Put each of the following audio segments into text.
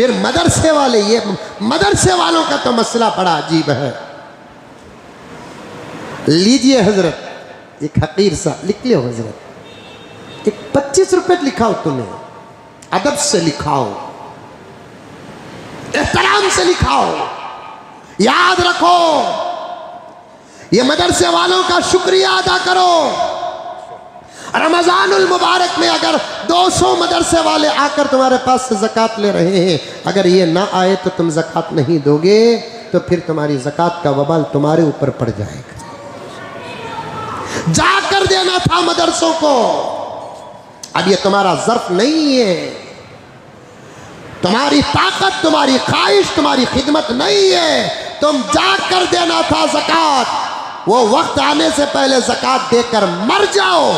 फिर मदरसे वाले, ये मदरसे वालों का तो मसला बड़ा अजीब है। लीजिए हजरत, एक हकीर सा लिख लो हजरत, एक 25 रुपए लिखाओ, तुम्हें अदब से लिखाओ, एहतराम से लिखाओ। याद रखो, ये मदरसे वालों का शुक्रिया अदा करो। रमजानुल मुबारक में अगर 200 मदरसे वाले आकर तुम्हारे पास से ज़कात ले रहे हैं, अगर ये ना आए तो तुम ज़कात नहीं दोगे, तो फिर तुम्हारी ज़कात का वबाल तुम्हारे ऊपर पड़ जाएगा। जाकर देना था मदरसों को। अब ये तुम्हारा ज़र्फ नहीं है, तुम्हारी ताकत, तुम्हारी ख्वाहिश, तुम्हारी खिदमत नहीं है, तुम जाकर देना था ज़कात। वो वक्त आने से पहले ज़कात देकर मर जाओ।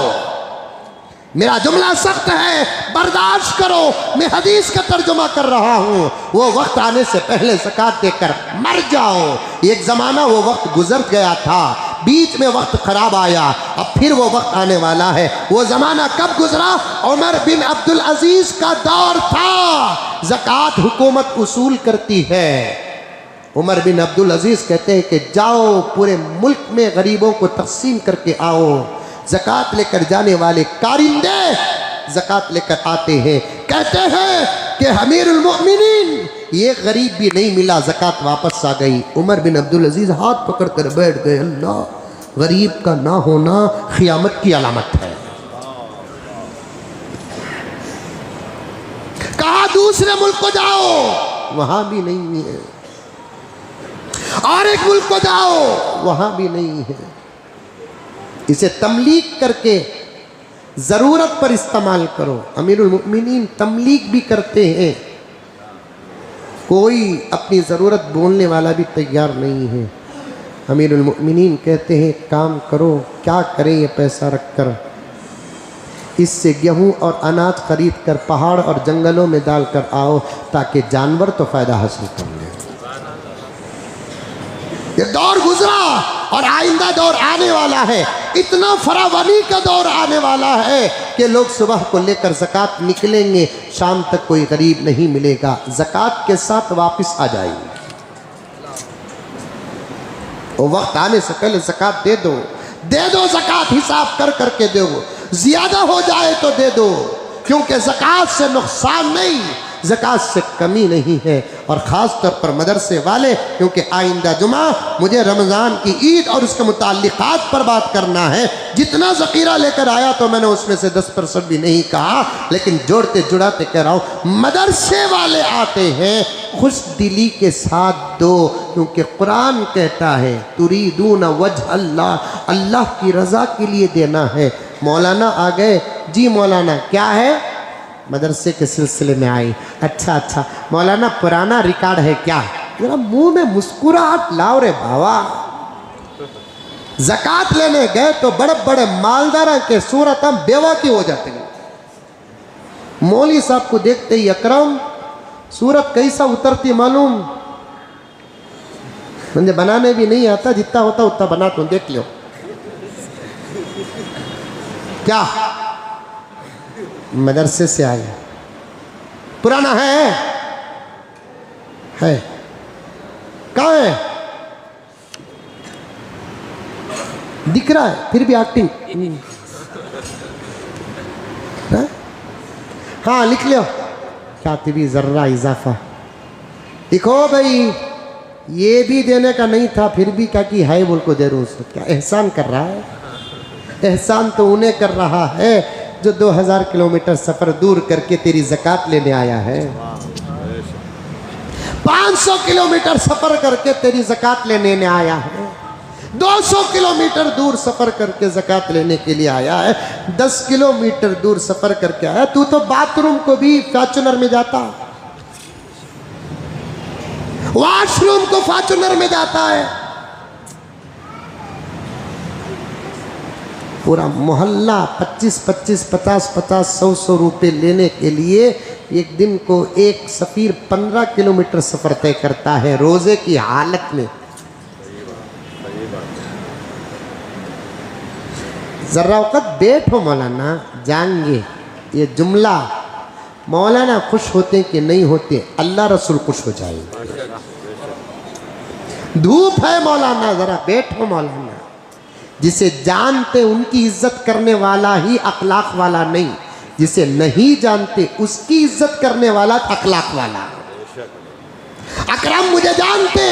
मेरा जुमला सख्त है, बर्दाश्त करो, मैं हदीस का तर्जुमा कर रहा हूँ। वो वक्त आने से पहले ज़कात देकर मर जाओ। एक ज़माना वो वक्त गुजर गया था, बीच में वक्त ख़राब आया, अब फिर वो वक्त आने वाला है। वो ज़माना कब गुजरा? उमर बिन अब्दुल अजीज़ का दौर था। ज़कात हुकूमत उसूल करती है। उमर बिन अब्दुल अजीज़ कहते हैं कि जाओ पूरे मुल्क में गरीबों को तकसीम करके आओ। ज़कात लेकर जाने वाले कारिंदे ज़कात लेकर आते हैं, कहते हैं कि अमीरुल मोमिनीन ये गरीब भी नहीं मिला, ज़कात वापस आ गई। उमर बिन अब्दुल अजीज़ हाथ पकड़ कर बैठ गए। अल्लाह, गरीब का ना होना क़यामत की अलामत है। कहा दूसरे मुल्क को जाओ, वहां भी नहीं है। और एक मुल्क को जाओ, वहां भी नहीं है। इसे तमलीग करके ज़रूरत पर इस्तेमाल करो। अमीरुल मोमिनीन तमलीग भी करते हैं, कोई अपनी ज़रूरत बोलने वाला भी तैयार नहीं है। अमीरुल मोमिनीन कहते हैं काम करो, क्या करें ये पैसा रखकर, इससे गेहूं और अनाज खरीद कर पहाड़ और जंगलों में डाल कर आओ, ताकि जानवर तो फ़ायदा हासिल कर लें। ये दौर गुजरा और आइंदा दौर आने वाला है। इतना फरावानी का दौर आने वाला है कि लोग सुबह को लेकर ज़कात निकलेंगे, शाम तक कोई गरीब नहीं मिलेगा, ज़कात के साथ वापस आ जाएंगे। वो वक्त आने से पहले ज़कात दे दो, दे दो ज़कात, हिसाब कर करके दो, ज़्यादा हो जाए तो दे दो, क्योंकि ज़कात से नुकसान नहीं, ज़कात से कमी नहीं है। और ख़ास तौर पर मदरसे वाले, क्योंकि आइंदा जुमा मुझे रमज़ान की ईद और उसके मुताल्लिक़ात पर बात करना है। जितना ज़ख़ीरा लेकर आया तो मैंने उसमें से 10% भी नहीं कहा, लेकिन जोड़ते जुड़ाते कह रहा हूँ, मदरसे वाले आते हैं, खुश दिली के साथ दो, क्योंकि कुरान कहता है तुरीदून वजह अल्लाह, अल्लाह की रज़ा के लिए देना है। मौलाना आ गए, जी मौलाना क्या है? मदरसे के सिलसिले में आई। अच्छा मौलाना पुराना रिकॉर्ड है क्या? जरा मुंह में मुस्कुराहट लाओ रे बाबा। ज़कात लेने गए तो बड़े बड़े मालदार के सूरत हम बेवाकी हो जाते हैं। मौली साहब को देखते ही अकरम सूरत कैसा उतरती मालूम, मुझे बनाने भी नहीं आता, जितना होता उतना बना तुम देख लो। क्या मदरसे से आया, पुराना है कहाँ है? दिख रहा है फिर भी एक्टिंग। हाँ लिख लो, कातिबी जर्रा इजाफा लिखो भाई। ये भी देने का नहीं था, फिर भी क्या कि है बोल को दे रहा हूँ। क्या एहसान कर रहा है? एहसान तो उन्हें कर रहा है जो 2000 किलोमीटर सफ़र दूर करके तेरी ज़कात लेने आया है। 500 किलोमीटर सफ़र करके तेरी ज़कात लेने आया है। 200 किलोमीटर दूर सफ़र करके ज़कात लेने के लिए आया है। 10 किलोमीटर दूर सफ़र करके आया। तू तो बाथरूम को भी फॉर्च्यूनर में जाता, वॉशरूम को फॉर्च्यूनर में जाता है। पूरा मोहल्ला 25-25, 50-50, 100-100 रुपये लेने के लिए एक दिन को एक सफ़ीर 15 किलोमीटर सफ़र तय करता है रोज़े की हालत में। ज़रा वक़्त बैठो मौलाना, जाएंगे। ये जुमला मौलाना खुश होते कि नहीं होते, अल्लाह रसूल खुश हो जाएंगे। धूप है मौलाना, जरा बैठो मौलाना। जिसे जानते उनकी इज्जत करने वाला ही अखलाक वाला नहीं, जिसे नहीं जानते उसकी इज्जत करने वाला अखलाक वाला। अकरम मुझे जानते,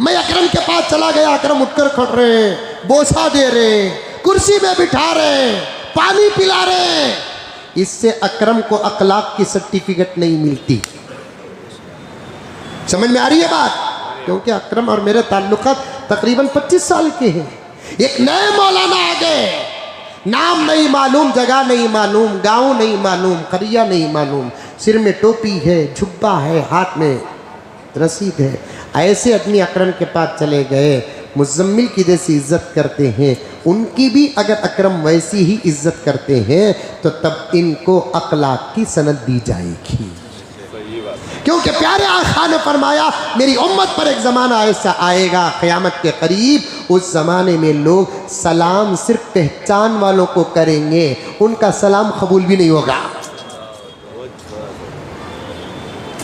मैं अकरम के पास चला गया, अकरम उठकर खड़ रहे, बोसा दे रहे, कुर्सी में बिठा रहे, पानी पिला रहे। इससे अकरम को अखलाक की सर्टिफिकेट नहीं मिलती। समझ में आ रही है बात? क्योंकि अकरम और मेरे ताल्लुकात तकरीबन 25 साल के हैं। एक नए मौलाना आ गए, नाम नहीं मालूम, जगह नहीं मालूम, गांव नहीं मालूम, करिया नहीं मालूम, सिर में टोपी है, झुब्बा है, हाथ में रसीद है। ऐसे आदमी अकरम के पास चले गए, मुज़म्मिल की जैसी इज्जत करते हैं, उनकी भी अगर अकरम वैसी ही इज्जत करते हैं तो तब इनको अखलाक की सनद दी जाएगी। क्योंकि प्यारे आका ने फरमाया मेरी उम्मत पर एक ज़माना ऐसा आएगा क़यामत के करीब, उस ज़माने में लोग सलाम सिर्फ पहचान वालों को करेंगे, उनका सलाम कबूल भी नहीं होगा।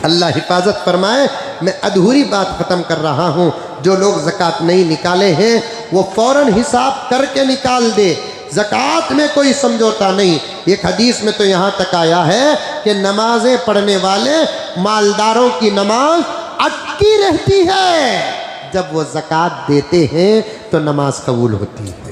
अल्लाह हिफाजत फरमाए। मैं अधूरी बात ख़त्म कर रहा हूँ। जो लोग ज़कात नहीं निकाले हैं वो फ़ौरन हिसाब करके निकाल दे। ज़कात में कोई समझौता नहीं। एक हदीस में तो यहाँ तक आया है कि नमाज़ें पढ़ने वाले मालदारों की नमाज अटकी रहती है, जब वो ज़कात देते हैं तो नमाज कबूल होती है।